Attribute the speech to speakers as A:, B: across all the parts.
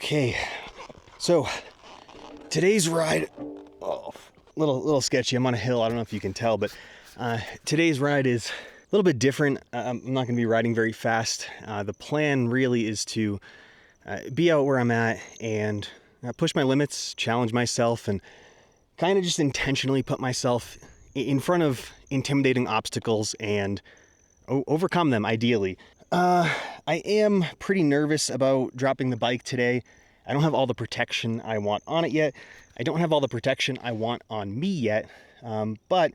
A: Okay, so today's ride, little sketchy. I'm on a hill. I don't know if you can tell, but today's ride is a little bit different. I'm not going to be riding very fast. The plan really is to be out where I'm at and push my limits, challenge myself, and kind of just intentionally put myself in front of intimidating obstacles and overcome them, ideally. I am pretty nervous about dropping the bike today. I don't have all the protection I want on it yet. I don't have all the protection I want on me yet, but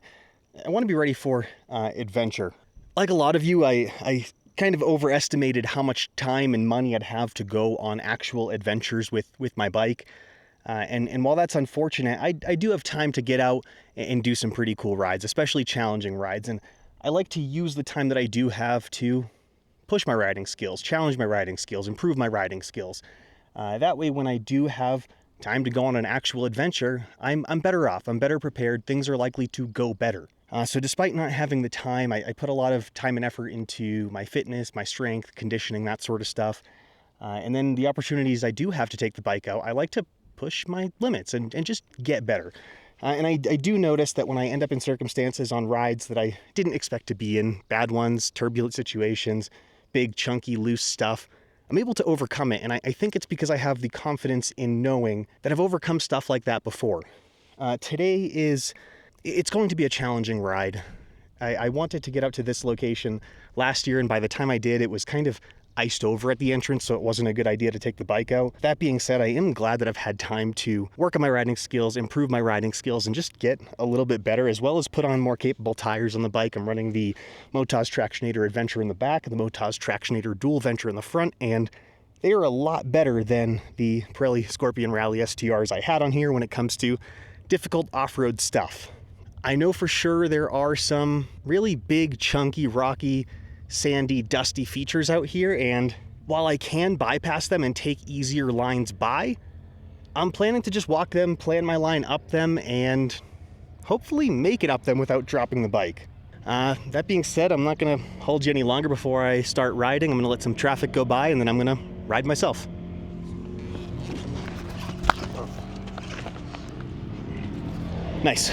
A: I want to be ready for adventure. Like a lot of you, I kind of overestimated how much time and money I'd have to go on actual adventures with my bike. And while that's unfortunate, I do have time to get out and do some pretty cool rides, especially challenging rides. And I like to use the time that I do have to push my riding skills, challenge my riding skills, improve my riding skills. That way, when I do have time to go on an actual adventure, I'm better off. I'm better prepared. Things are likely to go better. So despite not having the time, I put a lot of time and effort into my fitness, my strength, conditioning, that sort of stuff. And then the opportunities I do have to take the bike out, I like to push my limits and just get better. And I do notice that when I end up in circumstances on rides that I didn't expect to be in, bad ones, turbulent situations, big, chunky, loose stuff, I'm able to overcome it. And I think it's because I have the confidence in knowing that I've overcome stuff like that before. Today it's going to be a challenging ride. I wanted to get out to this location last year, and by the time I did, it was kind of iced over at the entrance, so it wasn't a good idea to take the bike out. That being said, I am glad that I've had time to work on my riding skills, improve my riding skills, and just get a little bit better, as well as put on more capable tires on the bike. I'm running the Motoz Tractionator Adventure in the back and the Motoz Tractionator Dual Venture in the front, and they are a lot better than the Aprilia Scorpion Rally STRs I had on here when it comes to difficult off-road stuff. I know for sure there are some really big, chunky, rocky, sandy, dusty features out here, and while I can bypass them and take easier lines by, I'm planning to just walk them, plan my line up them, and hopefully make it up them without dropping the bike. That being said, I'm not going to hold you any longer before I start riding. I'm going to let some traffic go by, and then I'm going to ride myself. Nice.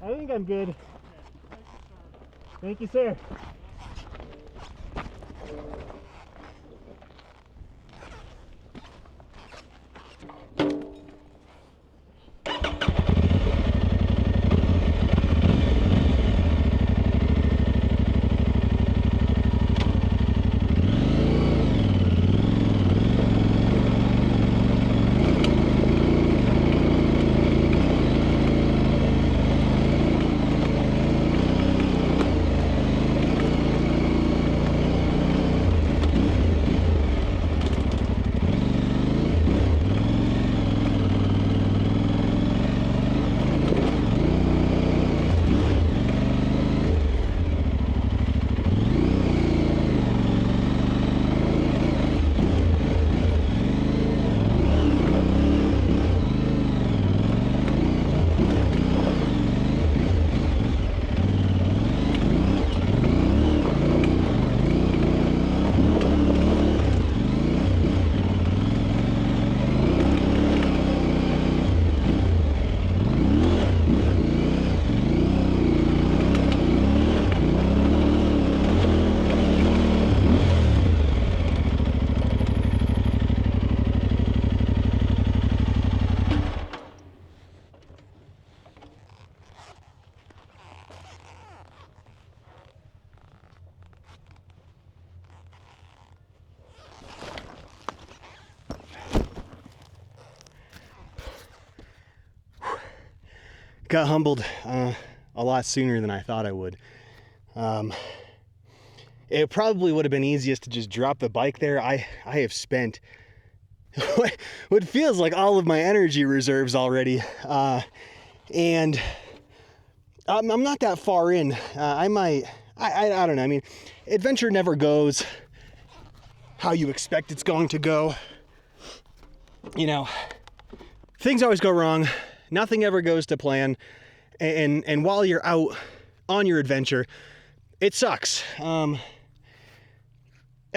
A: I think I'm good. Thank you, sir. Got humbled a lot sooner than I thought I would. It probably would have been easiest to just drop the bike there. I have spent what feels like all of my energy reserves already, and I'm not that far in. I don't know. I mean, adventure never goes how you expect it's going to go. You know, things always go wrong. Nothing ever goes to plan, and while you're out on your adventure, it sucks. At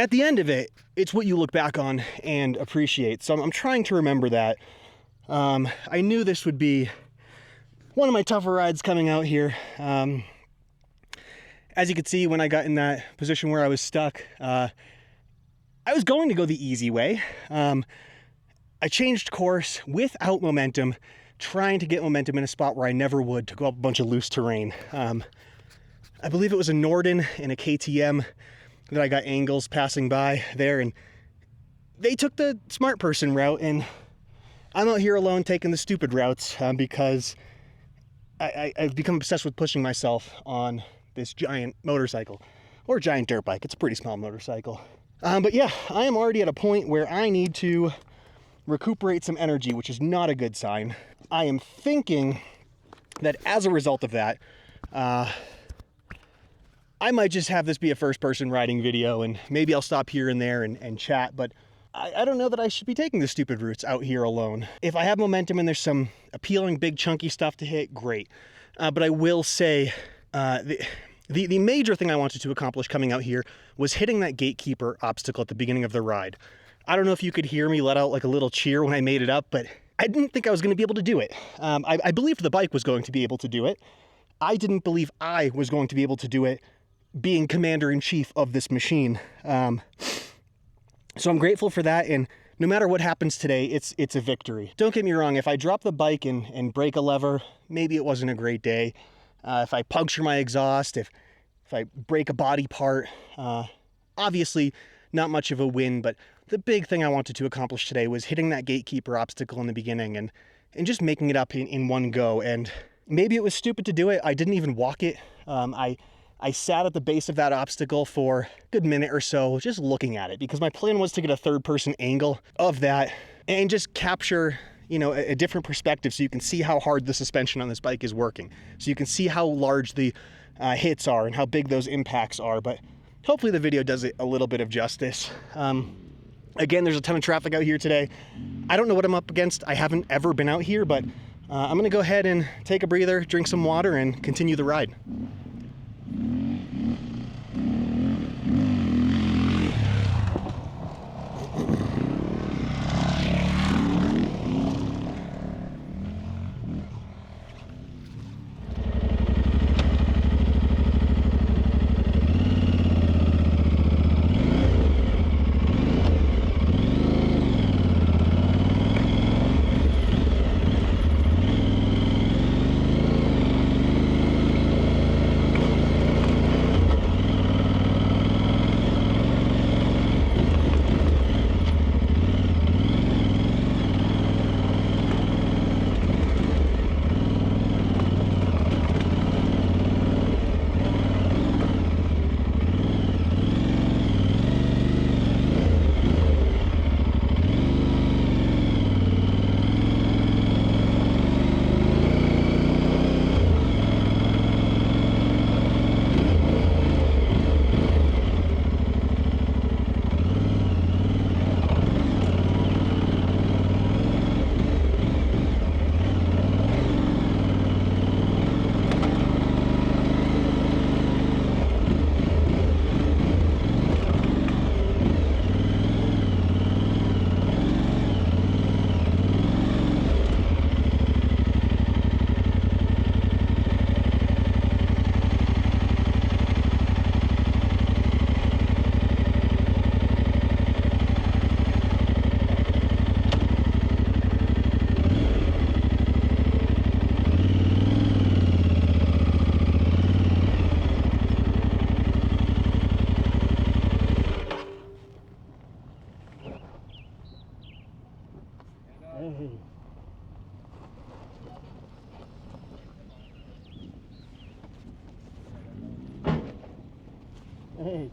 A: the end of it, it's what you look back on and appreciate. So I'm trying to remember that. I knew this would be one of my tougher rides coming out here. As you could see, when I got in that position where I was stuck, I was going to go the easy way. I changed course without momentum, trying to get momentum in a spot where I never would, to go up a bunch of loose terrain. I believe it was a Norden and a KTM that I got angles passing by there, and they took the smart person route, and I'm out here alone taking the stupid routes because I've become obsessed with pushing myself on this giant motorcycle, or giant dirt bike. It's a pretty small motorcycle. But yeah, I am already at a point where I need to recuperate some energy, which is not a good sign. I am thinking that as a result of that, I might just have this be a first-person riding video, and maybe I'll stop here and there and chat, but I don't know that I should be taking the stupid routes out here alone. If I have momentum and there's some appealing, big, chunky stuff to hit, great. But I will say, the major thing I wanted to accomplish coming out here was hitting that gatekeeper obstacle at the beginning of the ride. I don't know if you could hear me let out like a little cheer when I made it up, but I didn't think I was going to be able to do it. I believed the bike was going to be able to do it. I didn't believe I was going to be able to do it, being commander-in-chief of this machine. So I'm grateful for that, and no matter what happens today, it's a victory. Don't get me wrong, if I drop the bike and break a lever, maybe it wasn't a great day. If I puncture my exhaust, if I break a body part, obviously not much of a win, but the big thing I wanted to accomplish today was hitting that gatekeeper obstacle in the beginning and just making it up in one go. And maybe it was stupid to do it. I didn't even walk it. I sat at the base of that obstacle for a good minute or so just looking at it, because my plan was to get a third-person angle of that and just capture, you know, a different perspective so you can see how hard the suspension on this bike is working. So you can see how large the hits are and how big those impacts are. But hopefully the video does it a little bit of justice. Again, there's a ton of traffic out here today. I don't know what I'm up against. I haven't ever been out here, but I'm gonna go ahead and take a breather, drink some water, and continue the ride. Hey.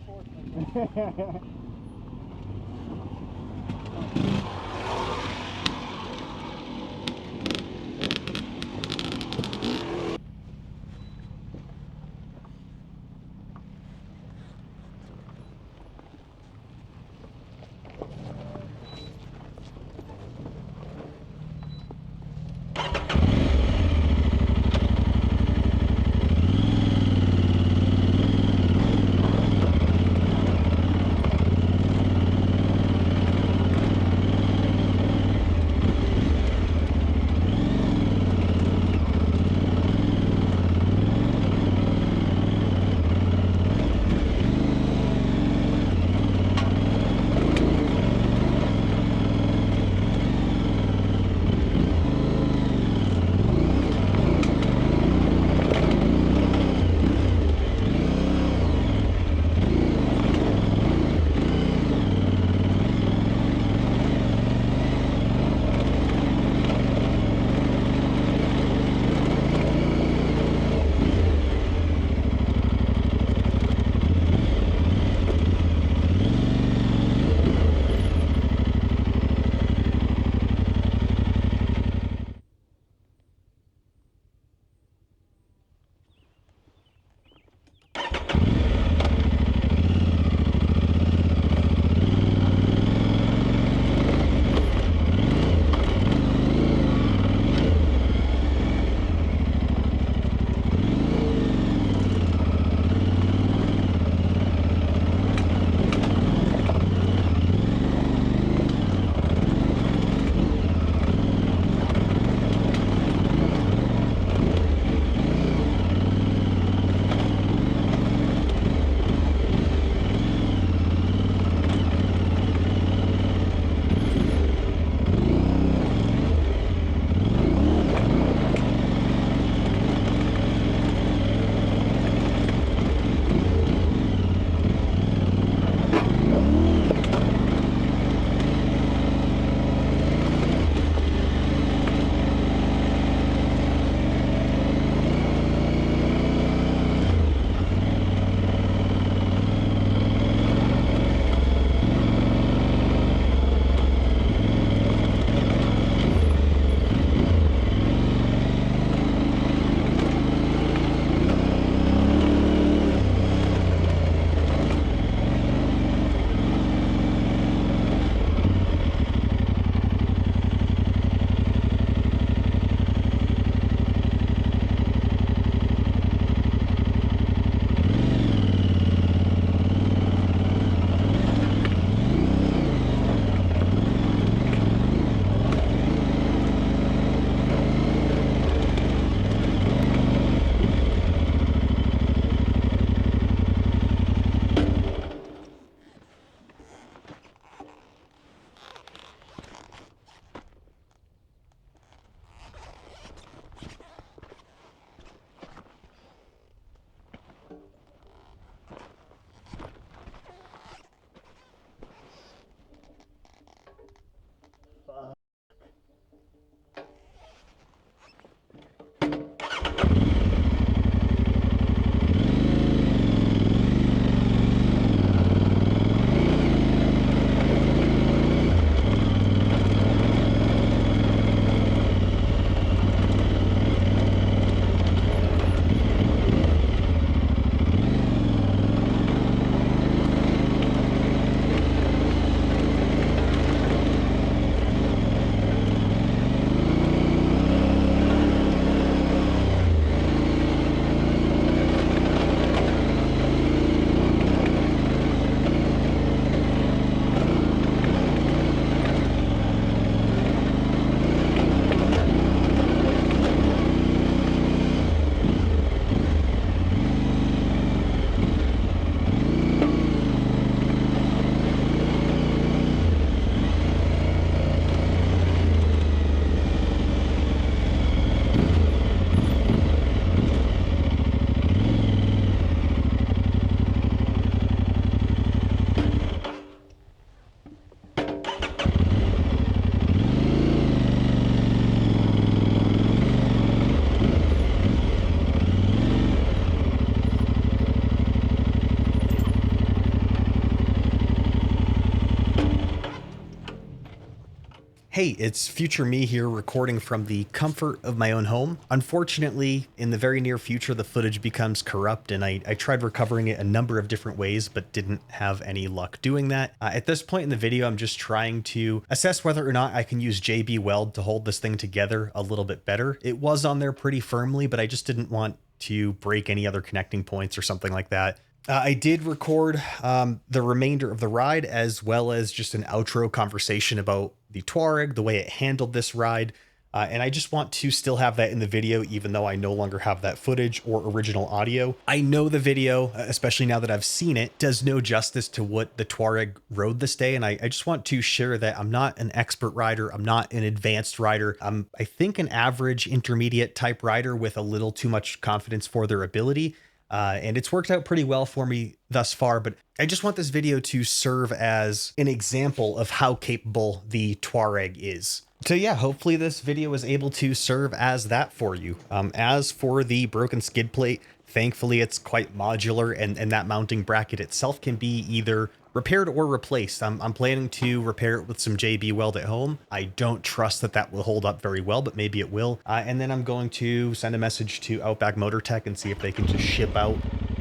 A: Hey, it's future me here recording from the comfort of my own home. Unfortunately, in the very near future, the footage becomes corrupt, and I tried recovering it a number of different ways, but didn't have any luck doing that. At this point in the video, I'm just trying to assess whether or not I can use JB Weld to hold this thing together a little bit better. It was on there pretty firmly, but I just didn't want to break any other connecting points or something like that. I did record the remainder of the ride, as well as just an outro conversation about the Tuareg, the way it handled this ride. And I just want to still have that in the video, even though I no longer have that footage or original audio. I know the video, especially now that I've seen it, does no justice to what the Tuareg rode this day. And I just want to share that I'm not an expert rider. I'm not an advanced rider. I'm, I think, an average intermediate type rider with a little too much confidence for their ability. And it's worked out pretty well for me thus far, but I just want this video to serve as an example of how capable the Tuareg is. So yeah, hopefully this video was able to serve as that for you. As for the broken skid plate, thankfully it's quite modular, and that mounting bracket itself can be either repaired or replaced. I'm planning to repair it with some JB Weld at home. I don't trust that that will hold up very well, but maybe it will. And then I'm going to send a message to Outback Motortek and see if they can just ship out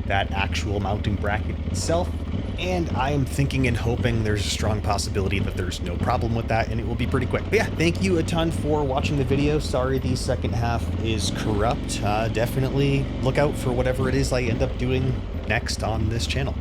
A: that actual mounting bracket itself. And I am thinking and hoping there's a strong possibility that there's no problem with that and it will be pretty quick. But yeah, thank you a ton for watching the video. Sorry the second half is corrupt. Definitely look out for whatever it is I end up doing next on this channel.